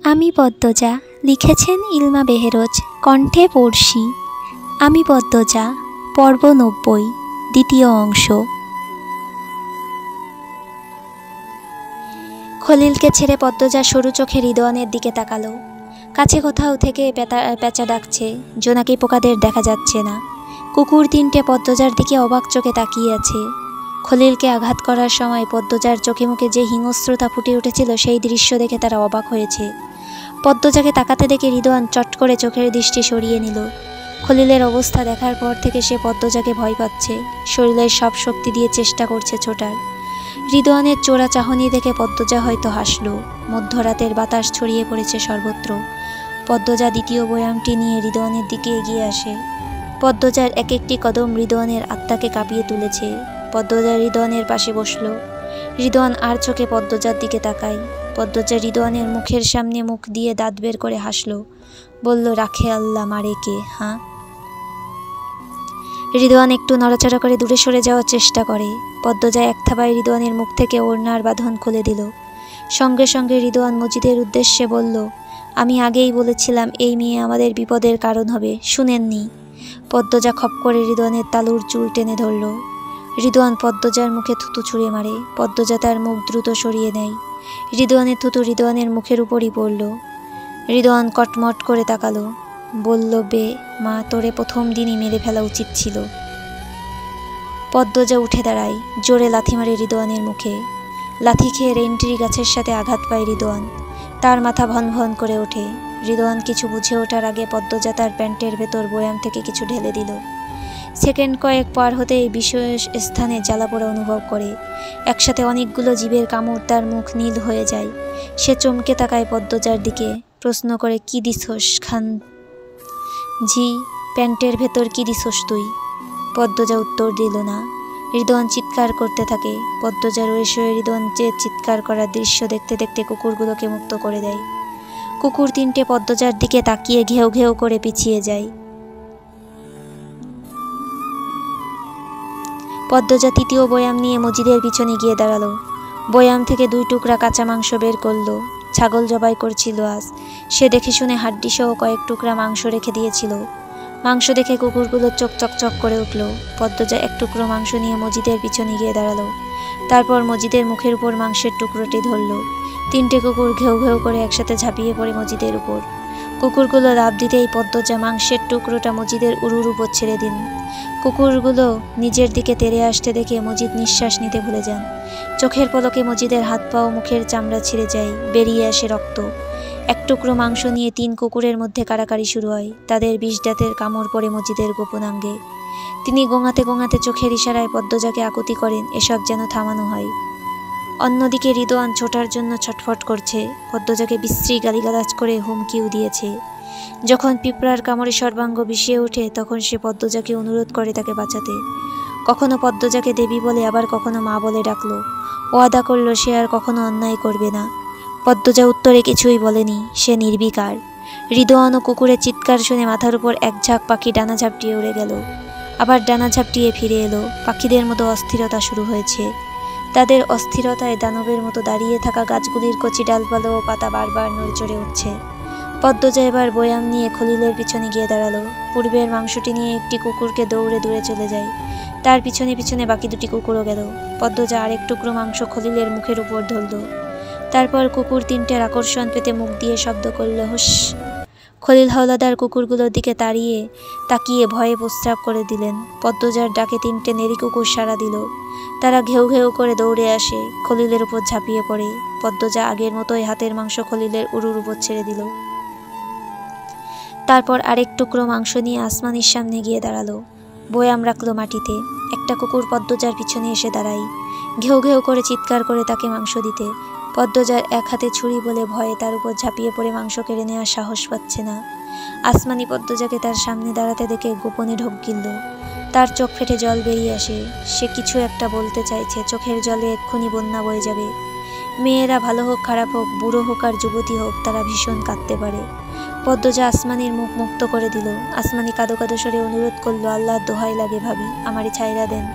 আমি পদ্মজা, লিখেছেন ইলমা বেহেরোজ, কণ্ঠে পড়শি। আমি পদ্মজা, পর্ব ৯০, দ্বিতীয় অংশ। খলিলকে ছেড়ে পদ্মজা সরু চোখে রিদওয়ানের দিকে তাকালো। কাছে কোথাও থেকে পেঁচা ডাকছে, জোনাকি পোকাদের দেখা যাচ্ছে না। কুকুর তিনটে পদ্মজার দিকে অবাক চোখে তাকিয়ে আছে। খলিলকে আঘাত করার সময় পদ্মজার চোখে মুখে যে হিংস্রতা ফুটে উঠেছিল, সেই দৃশ্য দেখে তারা অবাক হয়েছে। পদ্মজাকে তাকাতে দেখে রিদওয়ান চট করে চোখের দৃষ্টি সরিয়ে নিল। খলিলের অবস্থা দেখার পর থেকে সে পদ্মজাকে ভয় পাচ্ছে, শরীরের সব শক্তি দিয়ে চেষ্টা করছে ছোটার। রিদওয়ানের চোরা চাহনি দেখে পদ্মজা হয়তো হাসল। মধ্যরাতের বাতাস ছড়িয়ে পড়েছে সর্বত্র। পদ্মজা দ্বিতীয় বয়ামটি নিয়ে রিদওয়ানের দিকে এগিয়ে আসে। পদ্মজার এক একটি কদম রিদওয়ানের আত্মাকে কাঁপিয়ে তুলেছে। পদ্মজা রিদওয়ানের পাশে বসল। রিদওয়ান আর চোখে পদ্মজার দিকে তাকায়। পদ্মজা রিদওয়ানের মুখের সামনে মুখ দিয়ে দাঁত বের করে হাসল, বলল, রাখে আল্লাহ, মারে কে? হ্যাঁ। রিদওয়ান একটু নড়াচড়া করে দূরে সরে যাওয়ার চেষ্টা করে। পদ্মজা এক থাবায় রিদওয়ানের মুখ থেকে ওড়নার বাঁধন খুলে দিল। সঙ্গে সঙ্গে রিদওয়ান মজিদের উদ্দেশ্যে বলল, আমি আগেই বলেছিলাম এই মেয়ে আমাদের বিপদের কারণ হবে, শুনেননি? পদ্মজা খপ করে রিদওয়ানের তালুর চুল টেনে ধরল। রিদওয়ান পদ্মজার মুখে থুতু ছুঁড়ে মারে। পদ্মজা তার মুখ দ্রুত সরিয়ে নেয়। রিদওয়ানের থুতু রিদওয়ানের মুখের উপরই পড়ল। রিদওয়ান কটমট করে তাকালো, বলল, বে মা, তোরে প্রথম দিনই মেরে ফেলা উচিত ছিল। পদ্মজা উঠে দাঁড়ায়, জোরে লাথি মারে রিদওয়ানের মুখে। লাথি খেয়ে রেন্ট্রি গাছের সাথে আঘাত পায় রিদওয়ান। তার মাথা ভন ভন করে ওঠে। রিদওয়ান কিছু বুঝে ওঠার আগে পদ্মজা তার প্যান্টের ভেতর বয়াম থেকে কিছু ঢেলে দিল। সেকেন্ড কয়েক পার হতে এই বিশেষ স্থানে জ্বালাপোড়া অনুভব করে। একসাথে অনেকগুলো জীবের কামড় তার মুখ নীল হয়ে যায়। সে চমকে তাকায় পদ্মজার দিকে, প্রশ্ন করে, কি দিছস খান? জি, প্যান্টের ভেতর কি দিছস তুই? পদ্মজা উত্তর দিল না। রিদওয়ান চিৎকার করতে থাকে। পদ্মজা রয়ে শয়ে রিদওয়ানের চিৎকার করার দৃশ্য দেখতে দেখতে কুকুরগুলোকে মুক্ত করে দেয়। কুকুর তিনটে পদ্মজার দিকে তাকিয়ে ঘেউ ঘেউ করে পিছিয়ে যায়। পদ্মজা তৃতীয় বয়াম নিয়ে মজিদের পিছনে গিয়ে দাঁড়ালো। বয়াম থেকে 2 টুকরা কাঁচা মাংস বের করলো। ছাগল জবাই করছিল আজ। সে দেখে শুনে হাড্ডি সহ কয়েক টুকরা মাংস রেখে দিয়েছিল। মাংস দেখে কুকুরগুলো চোখ চকচক করে উঠল। পদ্মজা 1 টুকরো মাংস নিয়ে মজিদের পিছনে গিয়ে দাঁড়ালো। তারপর মজিদের মুখের উপর মাংসের টুকরোটি ধরল। 3টে কুকুর ঘেউ ঘেউ করে একসাথে ঝাঁপিয়ে পড়ে মজিদের উপর। কুকুরগুলো লাফ দিতেই পদ্মজা মাংসের টুকরোটা মজিদের উরুর উপর ছেড়ে দিন। কুকুরগুলো নিজের দিকে তেড়ে আসতে দেখে মজিদ নিঃশ্বাস নিতে ভুলে যান। চোখের পলকে মজিদের হাত পা ও মুখের চামড়া ছিঁড়ে যায়, বেরিয়ে আসে রক্ত। 1 টুকরো মাংস নিয়ে 3 কুকুরের মধ্যে কাড়াকাড়ি শুরু হয়। তাদের 20 দাঁতের কামড় পড়ে মজিদের গোপনাঙ্গে। তিনি গোঙাতে গোঙাতে চোখের ইশারায় পদ্মজাকে আকুতি করেন এসব যেন থামানো হয়। অন্যদিকে রিদওয়ান ছোটার জন্য ছটফট করছে। পদ্মজাকে বিশ্রী গালিগালাজ করে হুমকিও দিয়েছে। যখন পিঁপড়ার কামড়ে সর্বাঙ্গ বিষিয়ে ওঠে, তখন সে পদ্মজাকে অনুরোধ করে তাকে বাঁচাতে। কখনো পদ্মজাকে দেবী বলে, আবার কখনো মা বলে ডাকলো। ওয়াদা করলো সে আর কখনো অন্যায় করবে না। পদ্মজা উত্তরে কিছুই বলেনি, সে নির্বিকার। রিদওয়ান ও কুকুরের চিৎকার শুনে মাথার উপর এক ঝাঁক পাখি ডানা ঝাপটিয়ে উড়ে গেল। আবার ডানা ঝাপটিয়ে ফিরে এলো। পাখিদের মতো অস্থিরতা শুরু হয়েছে। তাদের অস্থিরতায় দানবের মতো দাঁড়িয়ে থাকা গাছগুলির কচি ডালপালা ও পাতা বারবার নড়চড়ে উঠছে। পদ্মজা এবার বয়াম নিয়ে খলিলের পিছনে গিয়ে দাঁড়ালো। পূর্বের মাংসটি নিয়ে একটি কুকুরকে দৌড়ে দূরে চলে যায়। তার পিছনে পিছনে বাকি 2টি কুকুরও গেল। পদ্মজা আরেক টুকরো মাংস খলিলের মুখের উপর ধরল। তারপর কুকুর 3টের আকর্ষণ পেতে মুখ দিয়ে শব্দ করল, হুস। খলিল হাওলাদার কুকুরগুলোর দিকে তাকিয়ে ভয়ে প্রস্রাব করে দিলেন। পদ্মজার ডাকে 3টে নেড়ি কুকুর সাড়া দিল। তারা ঘেউ ঘেউ করে দৌড়ে আসে, খলিলের উপর ঝাঁপিয়ে পড়ে। পদ্মজা আগের মতোই হাতের মাংস খলিলের উরুর উপর ছেড়ে দিল। তারপর আরেক টুকরো মাংস নিয়ে আসমানির সামনে গিয়ে দাঁড়ালো। বয়াম রাখলো মাটিতে। একটা কুকুর পদ্মজার পিছনে এসে দাঁড়ায়, ঘেউ ঘেউ করে চিৎকার করে তাকে মাংস দিতে। পদ্মজার এক হাতে ছুরি বলে ভয়ে তার উপর ঝাঁপিয়ে পড়ে মাংস কেড়ে নেওয়ার সাহস পাচ্ছে না। আসমানি পদ্মজাকে তার সামনে দাঁড়াতে দেখে গোপনে ঢোক গিলল। তার চোখ ফেটে জল বেরিয়ে আসে। সে কিছু একটা বলতে চাইছে, চোখের জলে এক্ষুনি বন্যা বয়ে যাবে। মেয়েরা ভালো হোক খারাপ হোক, বুড়ো হোক আর যুবতী হোক, তারা ভীষণ কাঁদতে পারে। পদ্মজা আসমানির মুখ মুক্ত করে দিল। আসমানি কাঁদো কাঁদো স্বরে অনুরোধ করলো, আল্লাহর দোহাই লাগে ভাবি, আমারে ছাইরা দেন,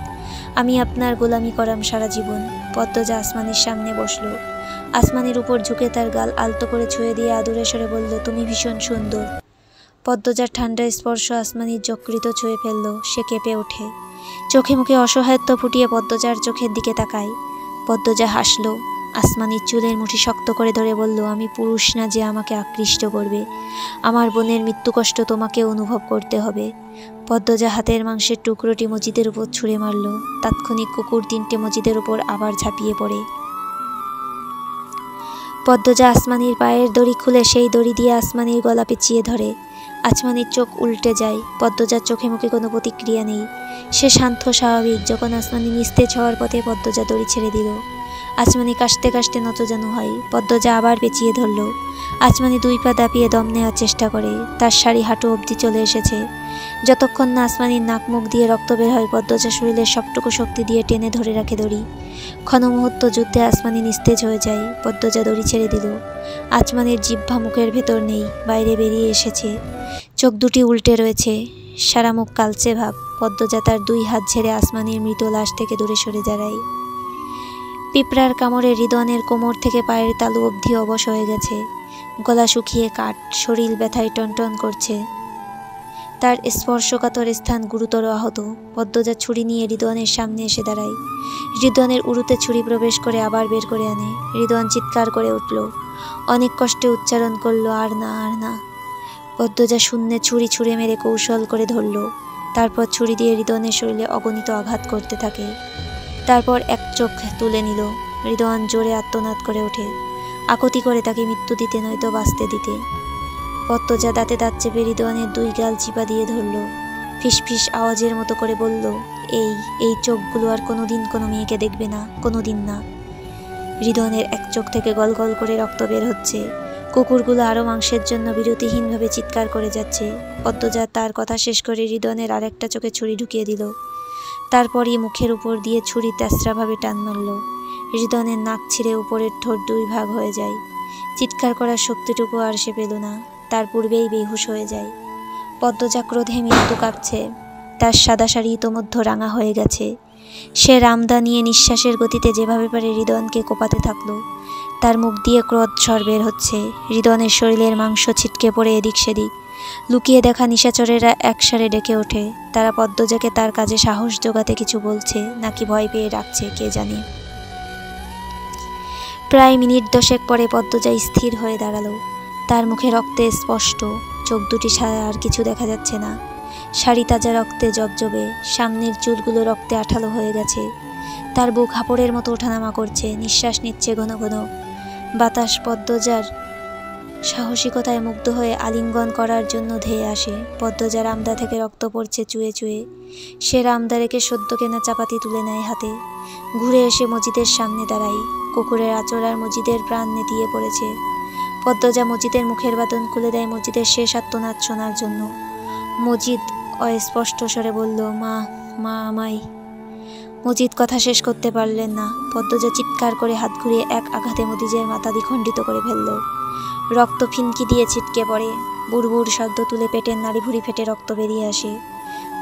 আমি আপনার গোলামি করাম সারা জীবন। পদ্মজা আসমানির সামনে বসলো। আসমানির উপর ঝুঁকে তার গাল আলতো করে ছুঁয়ে দিয়ে আদুরে স্বরে বলল, তুমি ভীষণ সুন্দর। পদ্মজার ঠান্ডা স্পর্শ আসমানির যকৃত ছুঁয়ে ফেলল। সে কেঁপে ওঠে, চোখে মুখে অসহায়ত্ব ফুটিয়ে পদ্মজার চোখের দিকে তাকায়। পদ্মজা হাসল। আসমানির চুলের মুঠি শক্ত করে ধরে বলল, আমি পুরুষ না যে আমাকে আকৃষ্ট করবে। আমার বোনের মৃত্যু কষ্ট তোমাকে অনুভব করতে হবে। পদ্মজা হাতের মাংসের টুকরোটি মজিদের উপর ছুঁড়ে মারল। তাৎক্ষণিক কুকুর তিনটে মজিদের উপর আবার ঝাঁপিয়ে পড়ে। পদ্মজা আসমানির পায়ের দড়ি খুলে সেই দড়ি দিয়ে আসমানির গলা পেঁচিয়ে ধরে। আসমানির চোখ উল্টে যায়। পদ্মজার চোখে মুখে কোনো প্রতিক্রিয়া নেই। সে শান্ত স্বাভাবিক। যখন আসমানি নিস্তেজ হওয়ার পথে পদ্মজা দড়ি ছেড়ে দিল। আসমানি কাশতে কাশতে নতজানু হয়। পদ্মজা আবার পেঁচিয়ে ধরল। আসমানি 2 পা দাপিয়ে দম নেওয়ার চেষ্টা করে। তার শাড়ি হাঁটু অবধি চলে এসেছে। যতক্ষণ না আসমানির নাক মুখ দিয়ে রক্ত বের হয়, পদ্মজা শরীরের সবটুকু শক্তি দিয়ে টেনে ধরে রাখে দড়ি। ক্ষণ মুহূর্ত যুদ্ধে আসমানি নিস্তেজ হয়ে যায়। পদ্মজা দড়ি ছেড়ে দিল। আসমানির জিহ্বা মুখের ভেতর নেই, বাইরে বেরিয়ে এসেছে। চোখ দুটি উল্টে রয়েছে, সারা মুখ কালচে ভাব। পদ্মজা তার 2 হাত ঝেড়ে আসমানির মৃত লাশ থেকে দূরে সরে দাঁড়ায়। পিঁপড়ার কামড়ে রিদওয়ানের কোমর থেকে পায়ের তালু অবধি অবশ হয়ে গেছে। গলা শুকিয়ে কাঠ, শরীর ব্যথায় টনটন করছে। তার স্পর্শকাতর স্থান গুরুতর আহত। পদ্মজা ছুরি নিয়ে রিদওয়ানের সামনে এসে দাঁড়ায়। রিদওয়ানের উরুতে ছুরি প্রবেশ করে আবার বের করে আনে। রিদওয়ান চিৎকার করে উঠল। অনেক কষ্টে উচ্চারণ করল, আর না, আর না। পদ্মজা শূন্যে ছুরি ছুঁড়ে মেরে কৌশল করে ধরল। তারপর ছুরি দিয়ে রিদওয়ানের শরীরে অগণিত আঘাত করতে থাকে। তারপর এক চোখ তুলে নিল। রিদওয়ান জোরে আর্তনাদ করে ওঠে, আকুতি করে তাকে মৃত্যু দিতে নয়তো বাঁচতে দিতে। পদ্মজা দাঁতে দাঁত চেপে রিদওয়ানের 2 গাল চিপা দিয়ে ধরল। ফিসফিস আওয়াজের মতো করে বলল, এই চোখগুলো আর কোনোদিন কোনো মেয়েকে দেখবে না, কোনোদিন না। রিদওয়ানের এক চোখ থেকে গল গল করে রক্ত বের হচ্ছে। কুকুরগুলো আরও মাংসের জন্য বিরতিহীনভাবে চিৎকার করে যাচ্ছে। পদ্মজা তার কথা শেষ করে রিদওয়ানের আরেকটা চোখে ছুরি ঢুকিয়ে দিল। তারপরই মুখের উপর দিয়ে ছুরি তেসরাভাবে টান মারল। রিদওয়ানের নাক ছিঁড়ে উপরের ঠোঁট 2 ভাগ হয়ে যায়। চিৎকার করার শক্তিটুকু আর সে পেল না। তার পূর্বেই বেহুশ হয়ে যায়। পদ্মজা ক্রোধে মৃত্যু কাঁপছে। তার সাদা শাড়ি ইতোমধ্যে রাঙা হয়ে গেছে। সে রামদা নিয়ে নিঃশ্বাসের গতিতে যেভাবে পারে রিদওয়ানকে কোপাতে থাকলো। তার মুখ দিয়ে ক্রোধ স্বর বের হচ্ছে। রিদওয়ানের শরীরের মাংস ছিটকে পড়ে এদিক সেদিক। লুকিয়ে দেখা নিশাচরেরা একসারে ডেকে ওঠে। তারা পদ্মজাকে তার কাজে সাহস জোগাতে কিছু বলছে নাকি ভয় পেয়ে ডাকছে, কে জানে। প্রায় মিনিট 10 পরে পদ্মজা স্থির হয়ে দাঁড়ালো। তার মুখে রক্তে স্পষ্ট, চোখ দুটি ছাড়া আর কিছু দেখা যাচ্ছে না। শাড়ি তাজা রক্তে জবজবে, সামনের চুলগুলো রক্তে আঠালো হয়ে গেছে। তার বুক হাঁপড়ের মতো ওঠানামা করছে, নিঃশ্বাস নিচ্ছে ঘন ঘন। বাতাস পদ্মজার সাহসিকতায় মুগ্ধ হয়ে আলিঙ্গন করার জন্য ধেয়ে আসে। পদ্মজা রামদা থেকে রক্ত পড়ছে চুয়ে চুয়ে। সে রামদা রেখে সদ্য কেনা চাপাতি তুলে নেয় হাতে। ঘুরে এসে মজিদের সামনে দাঁড়ায়। কুকুরের আঁচড় আর মজিদের প্রাণ নেতিয়ে পড়েছে। পদ্মজা মজিদের মুখের বাঁধন খুলে দেয় মজিদের শেষ আর্তনাদ শোনার জন্য। মজিদ অস্পষ্ট স্বরে বলল, মা, মা আমায়। মজিদ কথা শেষ করতে পারলেন না। পদ্মজা চিৎকার করে হাত ঘুরিয়ে এক আঘাতে মজিদের মাথা দ্বিখণ্ডিত করে ফেলল। রক্ত ফিনকি দিয়ে ছিটকে পড়ে। বুড়বুড় শব্দ তুলে পেটের নাড়িভুড়ি ফেটে রক্ত বেরিয়ে আসে।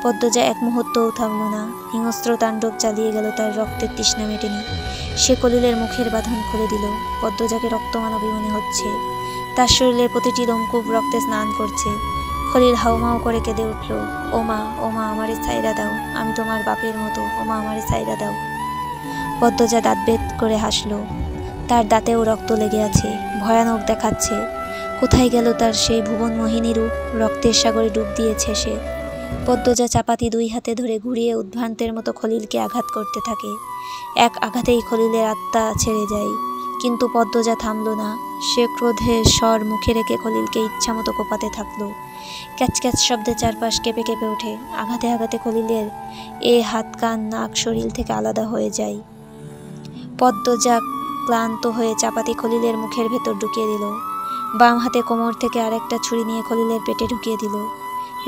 পদ্মজা এক মুহূর্তও থামল না। হিংস্র তাণ্ডব চালিয়ে গেল, তার রক্তের তৃষ্ণা মেটেনি। সে কলিলের মুখের বাঁধন খুলে দিল। পদ্মজাকে রক্তমানবী মনে হচ্ছে। তার শরীরের প্রতিটি লোমকূপ রক্তে স্নান করছে। খলিল হাউমাউ করে কেঁদে উঠল, ও মা, আমারে ছাইরা দাও, আমি তোমার বাপের মতো, ও মা, আমারে ছাইরা দাও। পদ্মজা দাঁত বেদ করে হাসল। তার দাঁতেও রক্ত লেগে আছে, ভয়ানক দেখাচ্ছে। কোথায় গেল তার সেই ভুবন মোহিনী রূপ? রক্তের সাগরে ডুব দিয়েছে সে। পদ্মজা চাপাতি 2 হাতে ধরে ঘুরিয়ে উদ্ভ্রান্তের মতো খলিলকে আঘাত করতে থাকে। এক আঘাতেই খলিলের আত্মা ছেড়ে যায়। কিন্তু পদ্মজা থামল না। সে ক্রোধের স্বর মুখে রেখে খলিলকে ইচ্ছামতো কোপাতে থাকলো। ক্যাচক্যাচ শব্দে চারপাশ কেঁপে কেঁপে ওঠে। আঘাতে আঘাতে খলিলের হাত, কান, নাক শরীর থেকে আলাদা হয়ে যায়। পদ্মজা ক্লান্ত হয়ে চাপাতি খলিলের মুখের ভেতর ঢুকিয়ে দিল। বাম হাতে কোমর থেকে আরেকটা ছুরি নিয়ে খলিলের পেটে ঢুকিয়ে দিল।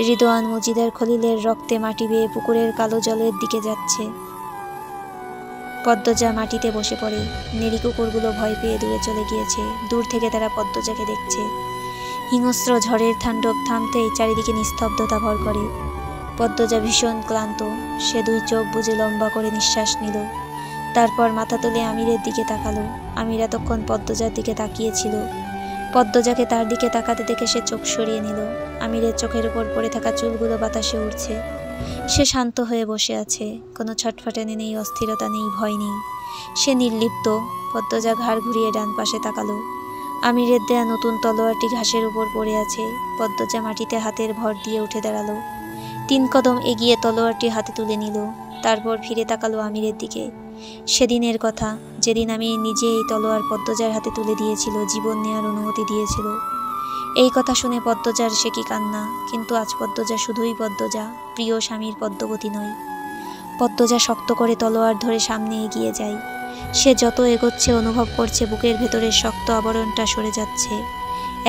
রিদওয়ান মজিদের খলিলের রক্তে মাটি বেয়ে পুকুরের কালো জলের দিকে যাচ্ছে। পদ্মজা মাটিতে বসে পড়ে। নেড়ি কুকুরগুলো ভয় পেয়ে দূরে চলে গিয়েছে। দূর থেকে তারা পদ্মজাকে দেখছে। হিংস্র ঝড়ের তাণ্ডব থামতেই চারিদিকে নিস্তব্ধতা ভর করে। পদ্মজা ভীষণ ক্লান্ত। সে 2 চোখ বুজে লম্বা করে নিঃশ্বাস নিল। তারপর মাথা তুলে আমিরের দিকে তাকালো। আমির এতক্ষণ পদ্মজার দিকে তাকিয়েছিল। পদ্মজাকে তার দিকে তাকাতে দেখে সে চোখ সরিয়ে নিল। আমিরের চোখের উপর পড়ে থাকা চুলগুলো বাতাসে উড়ছে। সে শান্ত হয়ে বসে আছে। কোনো ছটফটানি নেই, অস্থিরতা নেই, ভয় নেই। সে নির্লিপ্ত। পদ্মজা ঘাড় ঘুরিয়ে ডান পাশে তাকালো। আমিরের দেয়া নতুন তলোয়ারটি ঘাসের উপর পড়ে আছে। পদ্মজা মাটিতে হাতের ভর দিয়ে উঠে দাঁড়ালো। 3 কদম এগিয়ে তলোয়ারটি হাতে তুলে নিল। তারপর ফিরে তাকালো আমিরের দিকে। সেদিনের কথা, যেদিন আমি নিজে এই তলোয়ার পদ্মজার হাতে তুলে দিয়েছিল, জীবন নেওয়ার অনুমতি দিয়েছিল। এই কথা শুনে পদ্মজার সে কি কান্না। কিন্তু আজ পদ্মজা শুধুই পদ্মজা, প্রিয় স্বামীর পদ্মবতী নয়। পদ্মজা শক্ত করে তলোয়ার ধরে সামনে এগিয়ে যায়। সে যত এগোচ্ছে অনুভব করছে বুকের ভেতরের শক্ত আবরণটা সরে যাচ্ছে।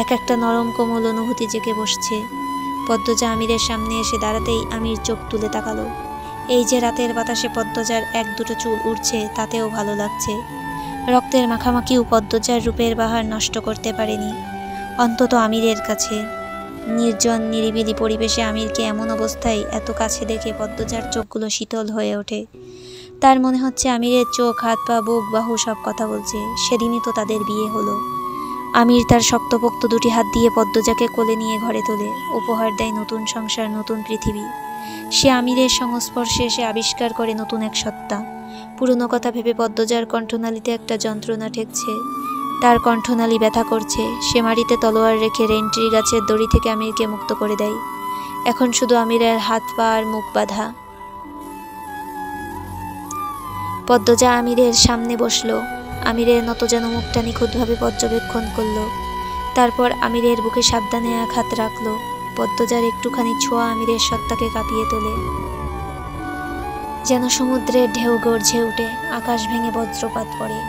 এক একটা নরম কোমল অনুভূতি জেগে বসছে। পদ্মজা আমিরের সামনে এসে দাঁড়াতেই আমির চোখ তুলে তাকালো। এই যে রাতের বাতাসে পদ্মজার 1-2 চুল উড়ছে, তাতেও ভালো লাগছে। রক্তের মাখামাখিও পদ্মজার রূপের বাহার নষ্ট করতে পারেনি, অন্তত আমিরের কাছে। নির্জন নিরিবিলি পরিবেশে আমিরকে এমন অবস্থায় এত কাছে দেখে পদ্মজার চোখগুলো শীতল হয়ে ওঠে। তার মনে হচ্ছে আমিরের চোখ, হাত পা, বুক, বাহু সব কথা বলছে। সেদিনই তো তাদের বিয়ে হলো। আমির তার শক্তপোক্ত 2টি হাত দিয়ে পদ্মজাকে কোলে নিয়ে ঘরে তোলে। উপহার দেয় নতুন সংসার, নতুন পৃথিবী। সে আমিরের সংস্পর্শে এসে আবিষ্কার করে নতুন এক সত্তা। পুরনো কথা ভেবে পদ্মজার কণ্ঠনালীতে একটা যন্ত্রণা ঠেকছে। তার কণ্ঠনালী ব্যথা করছে। সে মাটিতে তলোয়ার রেখে রেন্ট্রি গাছের দড়ি থেকে আমিরকে মুক্ত করে দেয়। এখন শুধু আমিরের হাত পা আর মুখ বাঁধা। পদ্মজা আমিরের সামনে বসলো। আমিরের নতজানু মুখটা নিখুঁতভাবে পর্যবেক্ষণ করলো। তারপর আমিরের বুকে সাবধানে এক হাত রাখলো। পদ্মজার একটুখানি ছোঁয়া আমিরের সত্তাকে কাঁপিয়ে তোলে। যেন সমুদ্রের ঢেউ গর্জে উঠে, আকাশ ভেঙে বজ্রপাত পড়ে।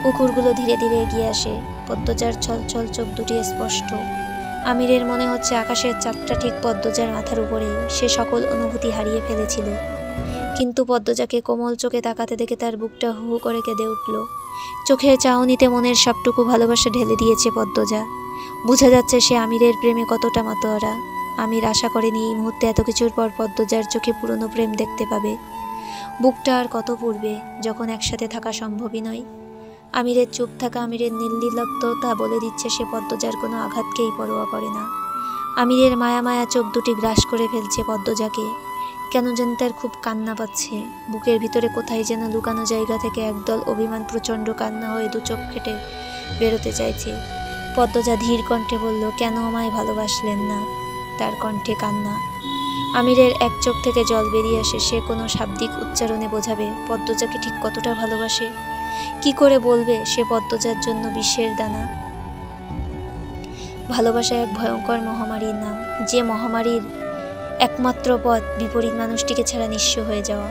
কুকুরগুলো ধীরে ধীরে এগিয়ে আসে। পদ্মজার ছলছল চোখ দুটি স্পষ্ট। আমিরের মনে হচ্ছে আকাশের চাঁদটা ঠিক পদ্মজার মাথার উপরেই। সে সকল অনুভূতি হারিয়ে ফেলেছিল। কিন্তু পদ্মজাকে কোমল চোখে তাকাতে দেখে তার বুকটা হু হু করে কেঁদে উঠল। চোখের চাউনিতে মনের সবটুকু ভালোবাসা ঢেলে দিয়েছে পদ্মজা। বোঝা যাচ্ছে সে আমিরের প্রেমে কতটা মাতোয়ারা। আমির আশা করেনি এই মুহূর্তে এত কিছুর পর পদ্মজার চোখে পুরনো প্রেম দেখতে পাবে। বুকটা আর কত পুড়বে, যখন একসাথে থাকা সম্ভবই নয়। আমিরের চুপ থাকা, আমিরের নির্লিপ্ততা বলে দিচ্ছে সে পদ্মজার কোনো আঘাতকেই পরোয়া করে না। আমিরের মায়া মায়া চোখ দুটি গ্রাস করে ফেলছে পদ্মজাকে। কেন যেন তার খুব কান্না পাচ্ছে। বুকের ভিতরে কোথায় যেন লুকানো জায়গা থেকে একদল অভিমান প্রচণ্ড কান্না হয়ে 2 চোখ ফেটে বেরোতে চাইছে। পদ্মজা ধীর কণ্ঠে বলল, কেন আমায় ভালোবাসলেন না? তার কণ্ঠে কান্না। আমিরের এক চোখ থেকে জল বেরিয়ে আসে। সে কোনো শাব্দিক উচ্চারণে বোঝাবে পদ্মজাকে ঠিক কতটা ভালোবাসে। কি করে বলবে সে পদ্মজার জন্য বিষের দানা? ভালোবাসা এক ভয়ঙ্কর মহামারীর নাম, যে মহামারীর একমাত্র পথ বিপরীত মানুষটিকে ছাড়া নিঃস্ব হয়ে যাওয়া।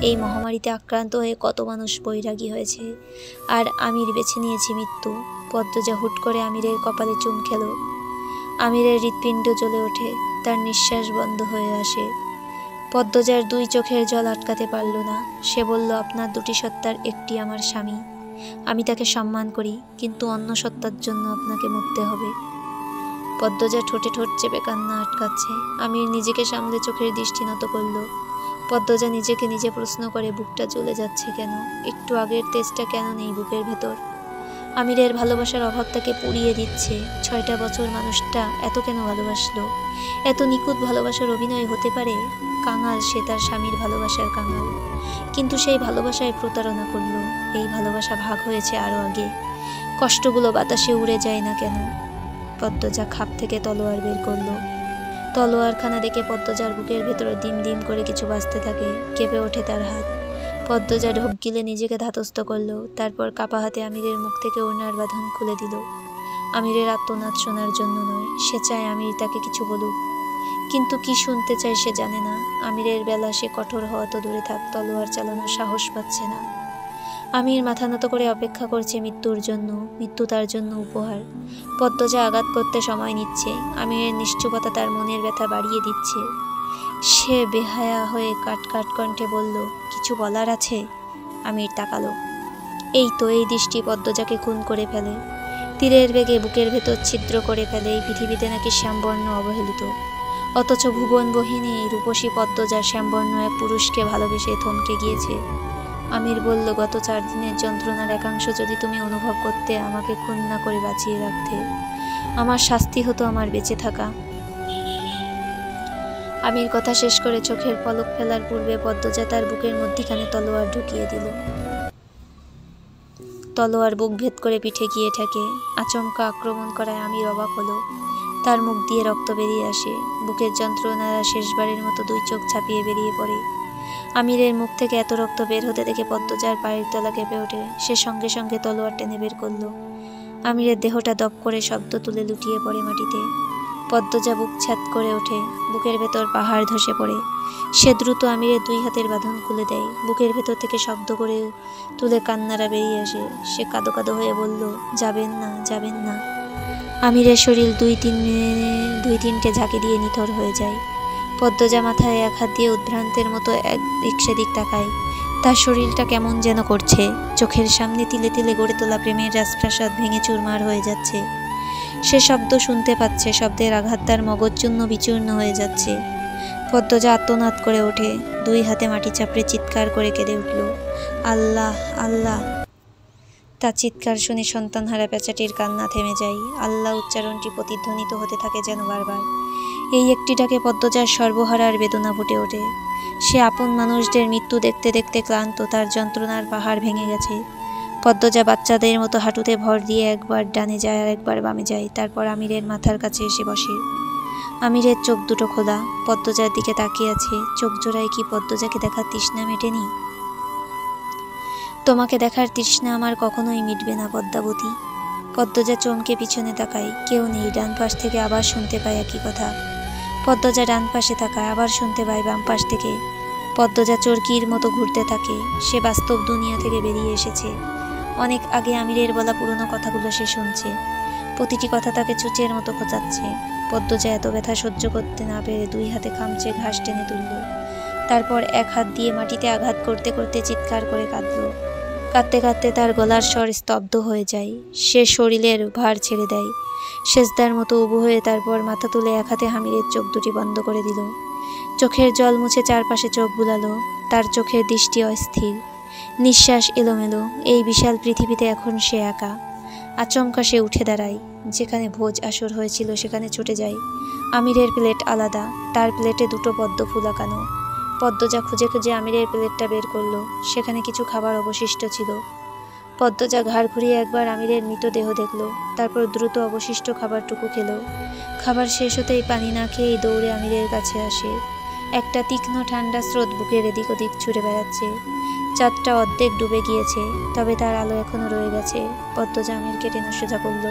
এই মহামারীতে আক্রান্ত হয়ে কত মানুষ বৈরাগী হয়েছে, আর আমির বেছে নিয়েছে মৃত্যু। পদ্মজা হুট করে আমিরের কপালে চুম খেল। আমিরের হৃৎপিণ্ড জ্বলে ওঠে, তার নিঃশ্বাস বন্ধ হয়ে আসে। পদ্মজার 2 চোখের জল আটকাতে পারল না। সে বলল, আপনার 2টি সত্তার একটি আমার স্বামী। আমি তাকে সম্মান করি, কিন্তু অন্য সত্তার জন্য আপনাকে মরতে হবে। পদ্মজা ঠোঁটে ঠোঁট চেপে কান্না আটকাচ্ছে। আমির নিজেকে সামলে চোখের দৃষ্টি নত করল। পদ্মজা নিজেকে নিজে প্রশ্ন করে, বুকটা জ্বলে যাচ্ছে কেন? একটু আগের তেজটা কেন নেই বুকের ভেতর? আমিরের ভালোবাসার অভাব তাকে পুড়িয়ে দিচ্ছে। 6টা বছর মানুষটা এত কেন ভালোবাসলো? এত নিখুঁত ভালোবাসার অভিনয় হতে পারে? কাঙাল সে, তার স্বামীর ভালোবাসার কাঙাল। কিন্তু সেই ভালোবাসায় প্রতারণা করলো। এই ভালোবাসা ভাগ হয়েছে আরও আগে। কষ্টগুলো বাতাসে উড়ে যায় না কেন? পদ্মজা খাপ থেকে তলোয়ার বের করলো। তলোয়ারখানা দেখে পদ্মজার বুকের ভেতরে দিম দিম করে কিছু বাজতে থাকে। কেঁপে ওঠে তার হাত। পদ্মজা ঢোক গিলে নিজেকে ধাতস্থ করলো। তারপর কাপা হাতে আমিরের মুখ থেকে ওড়নার বাঁধন খুলে দিল। আমিরের আত্মনাদ শোনার জন্য নয়, সে চায় আমির তাকে কিছু বলুক। কিন্তু কি শুনতে চায় সে জানে না। আমিরের বেলা সে কঠোর হওয়া তো দূরে থাক, তলোয়ার চালানোর সাহস পাচ্ছে না। আমির মাথা নত করে অপেক্ষা করছে মৃত্যুর জন্য। মৃত্যু তার জন্য উপহার। পদ্মজা আঘাত করতে সময় নিচ্ছে। আমিরের নিশ্চুপতা তার মনের ব্যথা বাড়িয়ে দিচ্ছে। সে বেহায়া হয়ে কাট কাট কণ্ঠে বলল, কিছু বলার আছে? আমির তাকালো। এই তো, এই দৃষ্টি পদ্মজাকে খুন করে ফেলে। তীরের বেগে বুকের ভেতর ছিদ্র করে ফেলে। এই পৃথিবীতে নাকি শ্যামবর্ণ অবহেলিত, অথচ ভুবন বহিনী রূপসী পদ্মজা শ্যামবর্ণ এক পুরুষকে ভালোবেসে থমকে গিয়েছে। আমির বলল, গত 4 দিনের যন্ত্রণার একাংশ যদি তুমি অনুভব করতে, আমাকে খুন না করে বাঁচিয়ে রাখতে, আমার শাস্তি হতো আমার বেঁচে থাকা। আমির কথা শেষ করে চোখের পলক ফেলার পূর্বে পদ্মজা তার বুকের মধ্যিখানে তলোয়ার ঢুকিয়ে দিল। তলোয়ার বুক ভেদ করে পিঠে গিয়ে ঠেকে। আচমকা আক্রমণ করায় আমির অবাক হলো। তার মুখ দিয়ে রক্ত বেরিয়ে আসে। বুকের যন্ত্রণারা শেষবারের মতো 2 চোখ ছাপিয়ে বেরিয়ে পড়ে। আমিরের মুখ থেকে এত রক্ত বের হতে দেখে পদ্মজার পায়ের তলা কেঁপে ওঠে। সে সঙ্গে সঙ্গে তলোয়ার টেনে বের করলো। আমিরের দেহটা দপ করে শব্দ তুলে লুটিয়ে পড়ে মাটিতে। পদ্মজা বুক ছাদ করে ওঠে। বুকের ভেতর পাহাড় ধসে পড়ে। সে দ্রুত আমিরের 2 হাতের বাঁধন খুলে দেয়। বুকের ভেতর থেকে শব্দ করে তুলে কান্নারা বেরিয়ে আসে। সে কাঁদো কাঁদো হয়ে বলল, যাবেন না, যাবেন না। আমিরের শরীর 2-3টে ঝাঁকি দিয়ে নিথর হয়ে যায়। পদ্মজা মাথায় 1 হাত দিয়ে উদ্ভ্রান্তের মতো একদিক সেদিক তাকায়। তার শরীরটা কেমন যেন করছে। চোখের সামনে তিলে তিলে গড়ে তোলা প্রেমের রাজপ্রাসাদ ভেঙে চুরমার হয়ে যাচ্ছে। সে শব্দ শুনতে পাচ্ছে, শব্দের আঘাত তার মগজ চূর্ণ বিচূর্ণ হয়ে যাচ্ছে। পদ্মজা আর্তনাদ করে ওঠে। 2 হাতে মাটি চাপড়ে চিৎকার করে কেঁদে উঠল, আল্লাহ, আল্লাহ। তার চিৎকার শুনে সন্তানহারা পেঁচাটির কান্না থেমে যায়। আল্লাহ উচ্চারণটি প্রতিধ্বনিত হতে থাকে যেন বারবার। এই একটি ডাকে পদ্মজার সর্বহারার বেদনা ফুটে ওঠে। সে আপন মানুষদের মৃত্যু দেখতে দেখতে ক্লান্ত। তার যন্ত্রণার পাহাড় ভেঙে গেছে। পদ্মজা বাচ্চাদের মতো হাঁটুতে ভর দিয়ে একবার ডানে যায় আর একবার বামে যায়। তারপর আমিরের মাথার কাছে এসে বসে। আমিরের চোখ দুটো খোলা, পদ্মজার দিকে তাকিয়ে আছে। চোখ জোড়ায় কি পদ্মজাকে দেখার তৃষ্ণা মেটেনি? তোমাকে দেখার তৃষ্ণা আমার কখনোই মিটবে না পদ্মাবতী। পদ্মজা চমকে পিছনে তাকায়। কেউ নেই। ডান পাশ থেকে আবার শুনতে পায় একই কথা। পদ্মজা ডান পাশে তাকায়, আবার শুনতে পায় বাম পাশ থেকে। পদ্মজা চরকির মতো ঘুরতে থাকে। সে বাস্তব দুনিয়া থেকে বেরিয়ে এসেছে। অনেক আগে আমিরের বলা পুরনো কথাগুলো সে শুনছে। প্রতিটি কথা তাকে চুচের মতো খোঁচাচ্ছে। পদ্মজা এত ব্যথা সহ্য করতে না পেরে 2 হাতে খামচে ঘাস টেনে তুলল। তারপর 1 হাত দিয়ে মাটিতে আঘাত করতে করতে চিৎকার করে কাঁদল। কাঁদতে কাঁদতে তার গলার স্বর স্তব্ধ হয়ে যায়। সে শরীরের ভার ছেড়ে দেয়। সেজদার মতো উবু হয়ে তারপর মাথা তুলে 1 হাতে আমিরের চোখ দুটি বন্ধ করে দিল। চোখের জল মুছে চারপাশে চোখ বুলালো। তার চোখের দৃষ্টি অস্থির, নিঃশ্বাস এলোমেলো। এই বিশাল পৃথিবীতে এখন সে একা। আচমকা সে উঠে দাঁড়ায়। যেখানে ভোজ আসর হয়েছিল সেখানে ছুটে যায়। আমিরের প্লেট আলাদা। তার প্লেটে 2টো পদ্ম ফুল আঁকানো। পদ্মজা খুঁজে খুঁজে আমিরের প্লেটটা বের করলো। সেখানে কিছু খাবার অবশিষ্ট ছিল। পদ্মজা ঘাড় ঘুরিয়ে একবার আমিরের মৃতদেহ দেখল। তারপর দ্রুত অবশিষ্ট খাবারটুকু খেলো। খাবার শেষ হতেই পানি না খেয়েই দৌড়ে আমিরের কাছে আসে। একটা তীক্ষ্ণ ঠান্ডা স্রোত বুকের এদিক ওদিক ছুটে বেড়াচ্ছে। চাঁদটা অর্ধেক ডুবে গিয়েছে, তবে তার আলো এখনো রয়ে গেছে। পদ্মজা আমিরকে টেনে সোজা করল।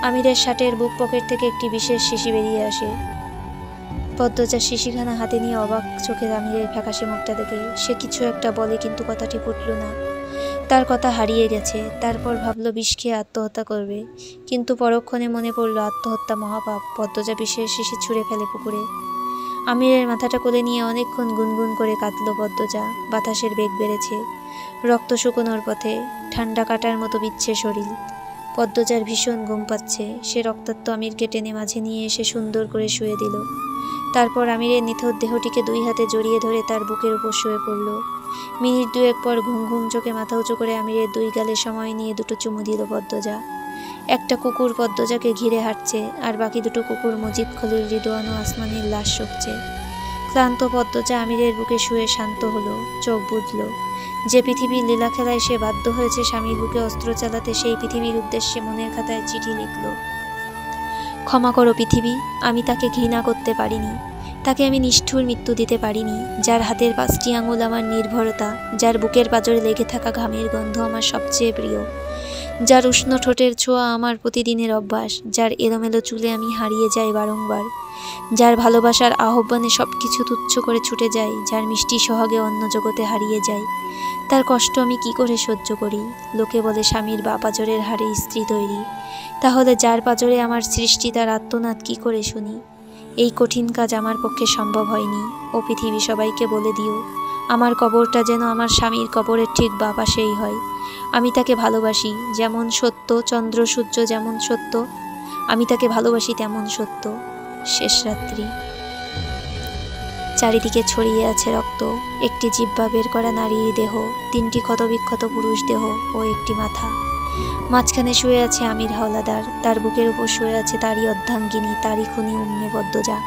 আমিরের শার্টের বুক পকেট থেকে একটি বিশেষ শিশি বেরিয়ে আসে। পদ্মজা শিশিখানা হাতে নিয়ে অবাক চোখে আমিরের ফ্যাকাশে মুখটা দেখে সে কিছু একটা বলে, কিন্তু কথাটি ফুটল না। তার কথা হারিয়ে গেছে। তারপর ভাবলো বিষ খেয়ে আত্মহত্যা করবে, কিন্তু পরক্ষণে মনে পড়ল আত্মহত্যা মহাপাপ। পদ্মজা বিষের শিশি ছুঁড়ে ফেলে পুকুরে। আমিরের মাথাটা কোলে নিয়ে অনেকক্ষণ গুনগুন করে কাঁদল পদ্মজা। বাতাসের বেগ বেড়েছে। রক্ত শুকোনোর পথে। ঠান্ডা কাটার মতো বিচ্ছে শরীর। পদ্মজার ভীষণ ঘুম পাচ্ছে। সে রক্তাক্ত আমিরকে টেনে মাঝে নিয়ে এসে সুন্দর করে শুয়ে দিল। তারপর আমিরের নিথর দেহটিকে 2 হাতে জড়িয়ে ধরে তার বুকের উপর শুয়ে পড়ল। মিনিট 2 পর ঘুম ঘুম চোখে মাথা উঁচু করে আমিরের 2 গালে সময় নিয়ে 2টো চুমু দিল পদ্মজা। একটা কুকুর পদ্মজাকে ঘিরে হাঁটছে, আর বাকি 2টো কুকুর মজিদ খলিল, রিদওয়ান ও আসমানের লাশ শুকছে। ক্লান্ত পদ্মজা আমিরের বুকে শুয়ে শান্ত হলো। চোখ বুঝল। যে পৃথিবীর লীলা খেলায় সে বাধ্য হয়েছে স্বামীর বুকে অস্ত্র চালাতে, সেই পৃথিবীর উদ্দেশ্যে মনের খাতায় চিঠি লিখল। ক্ষমা করো পৃথিবী, আমি তাকে ঘৃণা করতে পারিনি। তাকে আমি নিষ্ঠুর মৃত্যু দিতে পারিনি। যার হাতের 5টি আঙুল আমার নির্ভরতা, যার বুকের পাঁজরে লেগে থাকা ঘামের গন্ধ আমার সবচেয়ে প্রিয়, যার উষ্ণ ঠোঁটের ছোঁয়া আমার প্রতিদিনের অভ্যাস, যার এলোমেলো চুলে আমি হারিয়ে যাই বারংবার, যার ভালোবাসার আহ্বানে সব কিছু তুচ্ছ করে ছুটে যাই, যার মিষ্টি সোহাগে অন্য জগতে হারিয়ে যাই, তার কষ্ট আমি কি করে সহ্য করি? লোকে বলে স্বামীর বা পাঁজরের হাড়ে স্ত্রী তৈরি। তাহলে যার পাঁজরে আমার সৃষ্টি, তার আর্তনাদ কি করে শুনি? এই কঠিন কাজ আমার পক্ষে সম্ভব হয়নি। ও পৃথিবী, সবাইকে বলে দিও আমার কবরটা যেন আমার স্বামীর কবরের ঠিক বা পাশেই হয়। আমি তাকে ভালোবাসি যেমন সত্য, চন্দ্র সূর্য যেমন সত্য, আমি তাকে ভালোবাসি তেমন সত্য। শেষ রাত্রি। চারিদিকে ছড়িয়ে আছে রক্ত, একটি জিহ্বা বের করা নারীর দেহ, 3টি ক্ষতবিক্ষত পুরুষ দেহ ও একটি মাথা। মাঝখানে শুয়ে আছে আমির হাওলাদার, তার বুকের উপর শুয়ে আছে তারই অর্ধাঙ্গিনী, তারই খুনি উম্মে পদ্মজা।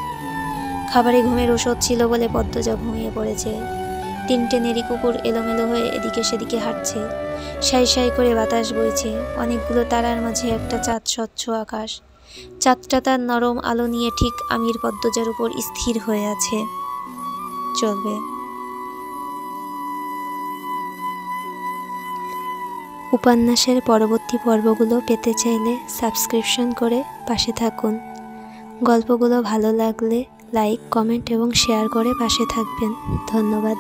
খাবারে ঘুমের ওষুধ ছিল বলে পদ্মজা ঘুমিয়ে পড়েছে। 3টে নেড়ি কুকুর এলোমেলো হয়ে এদিকে সেদিকে হাঁটছে, সাই সাই করে বাতাস বইছে। অনেকগুলো তারার মাঝে একটা চাঁদ, স্বচ্ছ আকাশ। চাঁদটা তার নরম আলো নিয়ে ঠিক আমির পদ্মজার উপর স্থির হয়ে আছে। চলবে। উপন্যাসের পরবর্তী পর্বগুলো পেতে চাইলে সাবস্ক্রিপশন করে পাশে থাকুন। গল্পগুলো ভালো লাগলে লাইক, কমেন্ট এবং শেয়ার করে পাশে থাকবেন। ধন্যবাদ।